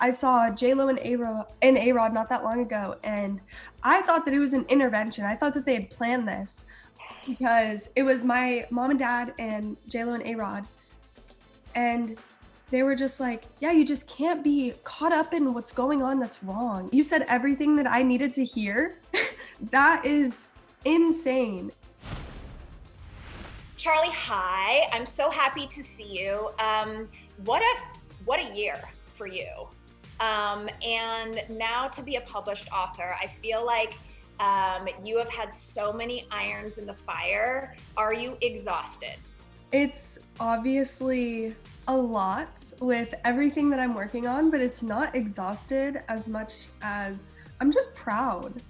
I saw J-Lo and A-Rod not that long ago, and I thought that it was an intervention. I thought that they had planned this because it was my mom and dad and J-Lo and A-Rod, and they were just like, "Yeah, you just can't be caught up in what's going on that's wrong." You said everything that I needed to hear. That is insane. Charli, hi. I'm so happy to see you. What a year for you. And now to be a published author, I feel like you have had so many irons in the fire. Are you exhausted? It's obviously a lot with everything that I'm working on, but it's not exhausted as much as I'm just proud.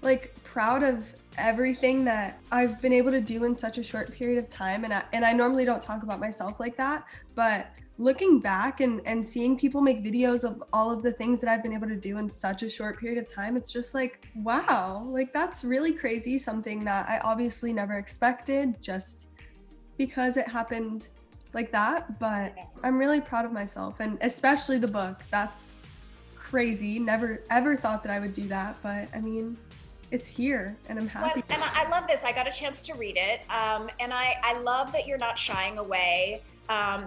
Like proud of everything that I've been able to do in such a short period of time. And I normally don't talk about myself like that, but looking back and seeing people make videos of all of the things that I've been able to do in such a short period of time, it's just like, wow, like that's really crazy. Something that I obviously never expected just because it happened like that. But I'm really proud of myself, and especially the book. That's crazy. Never ever thought that I would do that, but I mean, it's here and I'm happy. Well, and I love this. I got a chance to read it. And I love that you're not shying away.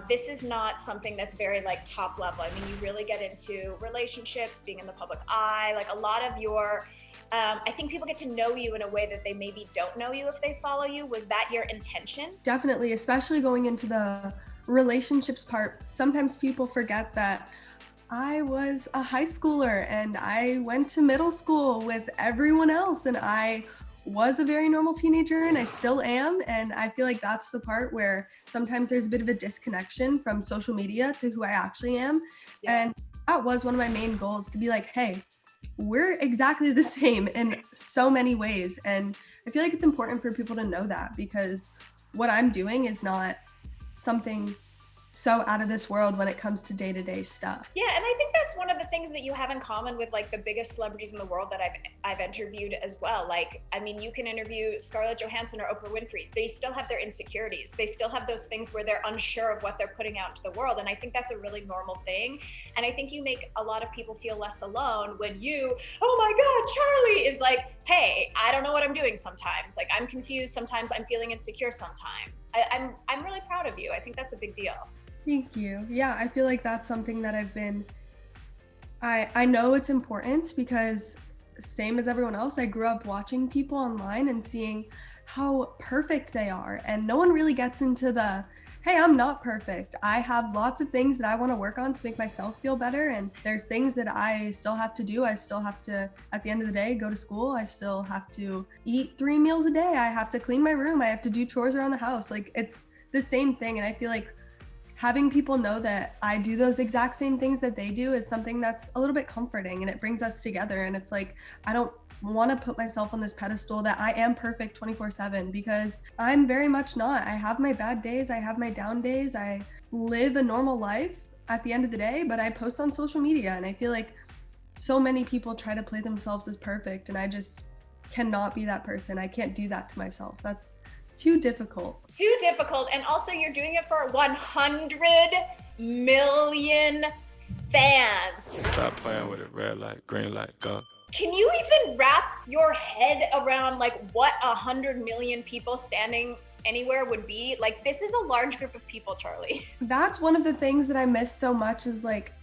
This is not something that's very like top level. I mean, you really get into relationships, being in the public eye, like a lot of your, I think people get to know you in a way that they maybe don't know you if they follow you. Was that your intention? Definitely, especially going into the relationships part. Sometimes people forget that I was a high schooler and I went to middle school with everyone else, and I was a very normal teenager and I still am. And I feel like that's the part where sometimes there's a bit of a disconnection from social media to who I actually am. Yeah. And that was one of my main goals, to be like, hey, we're exactly the same in so many ways. And I feel like it's important for people to know that, because what I'm doing is not something so out of this world when it comes to day-to-day stuff. Yeah, and I think that's one of the things that you have in common with like the biggest celebrities in the world that I've interviewed as well. Like, I mean, you can interview Scarlett Johansson or Oprah Winfrey. They still have their insecurities. They still have those things where they're unsure of what they're putting out into the world. And I think that's a really normal thing. And I think you make a lot of people feel less alone when you, oh my God, Charli is like, hey, I don't know what I'm doing sometimes. Like, I'm confused sometimes. I'm feeling insecure sometimes. I'm really proud of you. I think that's a big deal. Thank you. Yeah, I feel like that's something that I know it's important, because same as everyone else, I grew up watching people online and seeing how perfect they are. And no one really gets into the, hey, I'm not perfect. I have lots of things that I want to work on to make myself feel better. And there's things that I still have to do. I still have to, at the end of the day, go to school. I still have to eat 3 meals a day. I have to clean my room. I have to do chores around the house. Like, it's the same thing. And I feel like having people know that I do those exact same things that they do is something that's a little bit comforting, and it brings us together. And it's like, I don't want to put myself on this pedestal that I am perfect 24/7, because I'm very much not. I have my bad days. I have my down days. I live a normal life at the end of the day, but I post on social media, and I feel like so many people try to play themselves as perfect, and I just cannot be that person. I can't do that to myself. That's too difficult. Too difficult. And also, you're doing it for 100 million fans. Stop playing with it. Red light, green light, go. Can you even wrap your head around like what 100 million people standing anywhere would be? Like, this is a large group of people, Charli. That's one of the things that I miss so much, is like,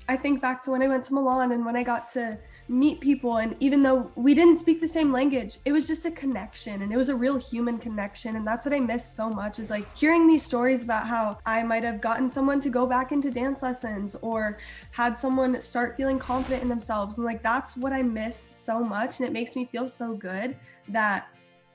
I think back to when I went to Milan and when I got to meet people, and even though we didn't speak the same language, it was just a connection, and it was a real human connection. And that's what I miss so much, is like hearing these stories about how I might have gotten someone to go back into dance lessons, or had someone start feeling confident in themselves. And like, that's what I miss so much. And it makes me feel so good that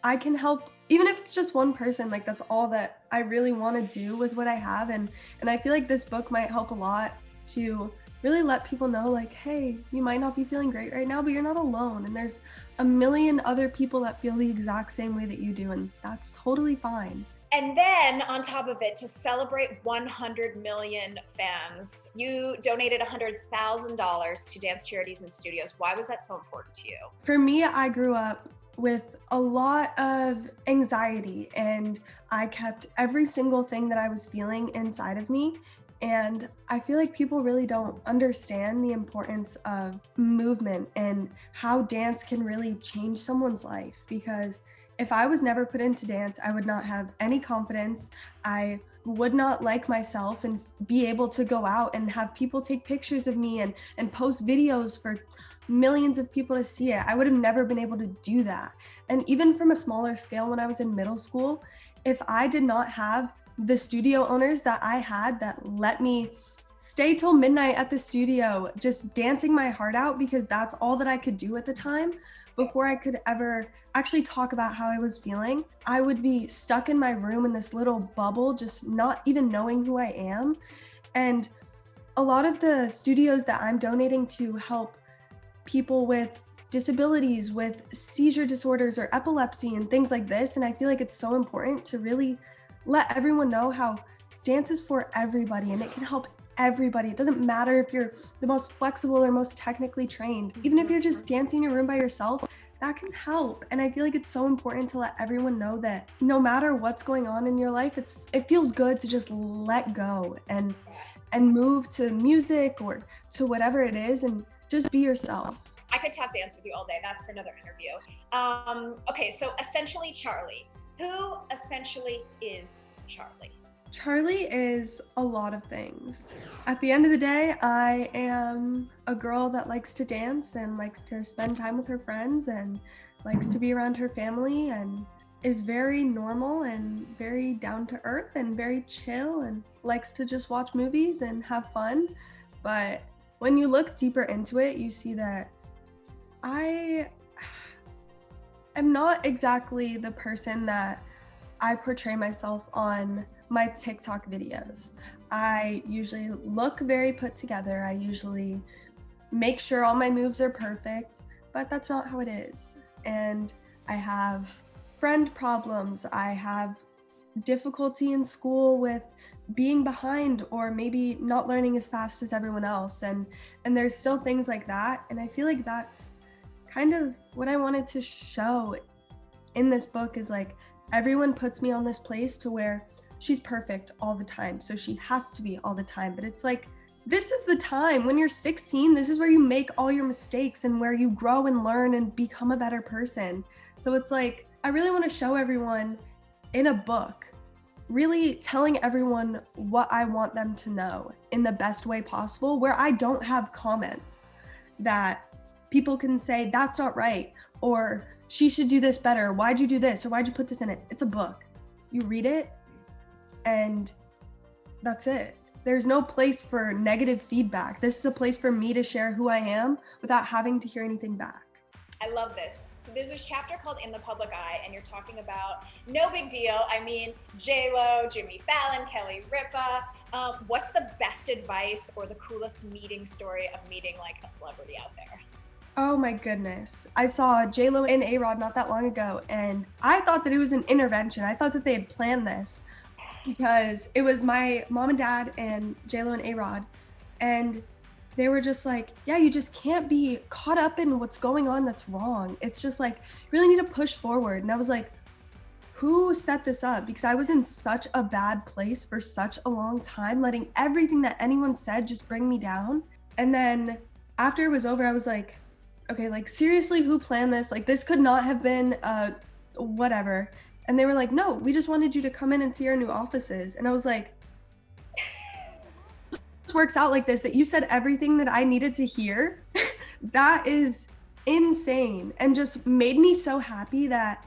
I can help, even if it's just one person. Like, that's all that I really want to do with what I have. And I feel like this book might help a lot to really let people know, like, hey, you might not be feeling great right now, but you're not alone. And there's a million other people that feel the exact same way that you do, and that's totally fine. And then on top of it, to celebrate 100 million fans, you donated $100,000 to dance charities and studios. Why was that so important to you? For me, I grew up with a lot of anxiety, and I kept every single thing that I was feeling inside of me. And I feel like people really don't understand the importance of movement and how dance can really change someone's life. Because if I was never put into dance, I would not have any confidence. I would not like myself and be able to go out and have people take pictures of me and post videos for millions of people to see it. I would have never been able to do that. And even from a smaller scale, when I was in middle school, if I did not have the studio owners that I had that let me stay till midnight at the studio, just dancing my heart out because that's all that I could do at the time before I could ever actually talk about how I was feeling, I would be stuck in my room in this little bubble, just not even knowing who I am. And a lot of the studios that I'm donating to help people with disabilities, with seizure disorders or epilepsy and things like this. And I feel like it's so important to really let everyone know how dance is for everybody and it can help everybody. It doesn't matter if you're the most flexible or most technically trained. Even if you're just dancing in your room by yourself, that can help. And I feel like it's so important to let everyone know that no matter what's going on in your life, it feels good to just let go and move to music or to whatever it is and just be yourself. I could talk dance with you all day. That's for another interview. Okay, so essentially Charli. Who essentially is Charli? Charli is a lot of things. At the end of the day, I am a girl that likes to dance and likes to spend time with her friends and likes to be around her family and is very normal and very down to earth and very chill and likes to just watch movies and have fun. But when you look deeper into it, you see that I am not exactly the person that I portray myself on my TikTok videos. I usually look very put together. I usually make sure all my moves are perfect, but that's not how it is. And I have friend problems. I have difficulty in school with being behind or maybe not learning as fast as everyone else. And there's still things like that. And I feel like that's kind of what I wanted to show in this book is like, everyone puts me on this place to where she's perfect all the time. So she has to be all the time. But it's like, this is the time when you're 16, this is where you make all your mistakes and where you grow and learn and become a better person. So it's like, I really want to show everyone in a book, really telling everyone what I want them to know in the best way possible, where I don't have comments that people can say, that's not right, or she should do this better. Why'd you do this? Or why'd you put this in it? It's a book. You read it and that's it. There's no place for negative feedback. This is a place for me to share who I am without having to hear anything back. I love this. So there's this chapter called In the Public Eye, and you're talking about no big deal. I mean, J-Lo, Jimmy Fallon, Kelly Ripa. What's the best advice or the coolest meeting story of meeting like a celebrity out there? Oh my goodness. I saw J-Lo and A-Rod not that long ago, and I thought that it was an intervention. I thought that they had planned this because it was my mom and dad and J-Lo and A-Rod, and they were just like, yeah, you just can't be caught up in what's going on that's wrong. It's just like, you really need to push forward. And I was like, who set this up? Because I was in such a bad place for such a long time, letting everything that anyone said just bring me down. And then after it was over, I was like, okay, like seriously, who planned this? Like this could not have been whatever. And they were like, no, we just wanted you to come in and see our new offices. And I was like, this works out like this, that you said everything that I needed to hear. That is insane. And just made me so happy that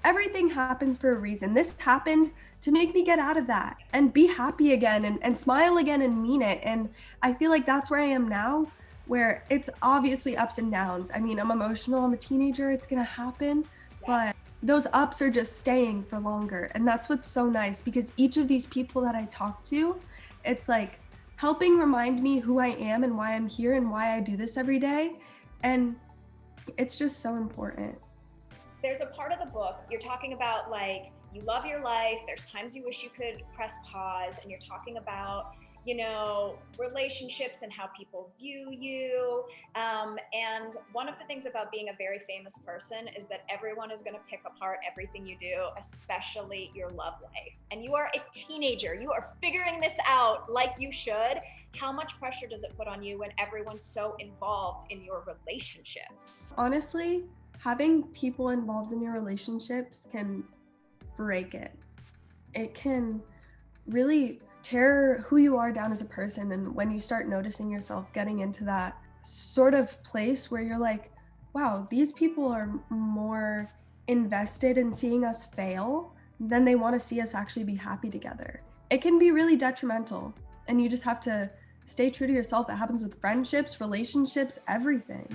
everything happens for a reason. This happened to make me get out of that and be happy again and smile again and mean it. And I feel like that's where I am now, where it's obviously ups and downs. I mean, I'm emotional, I'm a teenager, it's gonna happen, but those ups are just staying for longer. And that's what's so nice, because each of these people that I talk to, it's like helping remind me who I am and why I'm here and why I do this every day. And it's just so important. There's a part of the book, you're talking about like, you love your life, there's times you wish you could press pause, and you're talking about, you know, relationships and how people view you. And one of the things about being a very famous person is that everyone is going to pick apart everything you do, especially your love life. And you are a teenager. You are figuring this out like you should. How much pressure does it put on you when everyone's so involved in your relationships? Honestly, having people involved in your relationships can break it. It can really tear who you are down as a person. And when you start noticing yourself getting into that sort of place where you're like, wow, these people are more invested in seeing us fail than they want to see us actually be happy together. It can be really detrimental, and you just have to stay true to yourself. It happens with friendships, relationships, everything.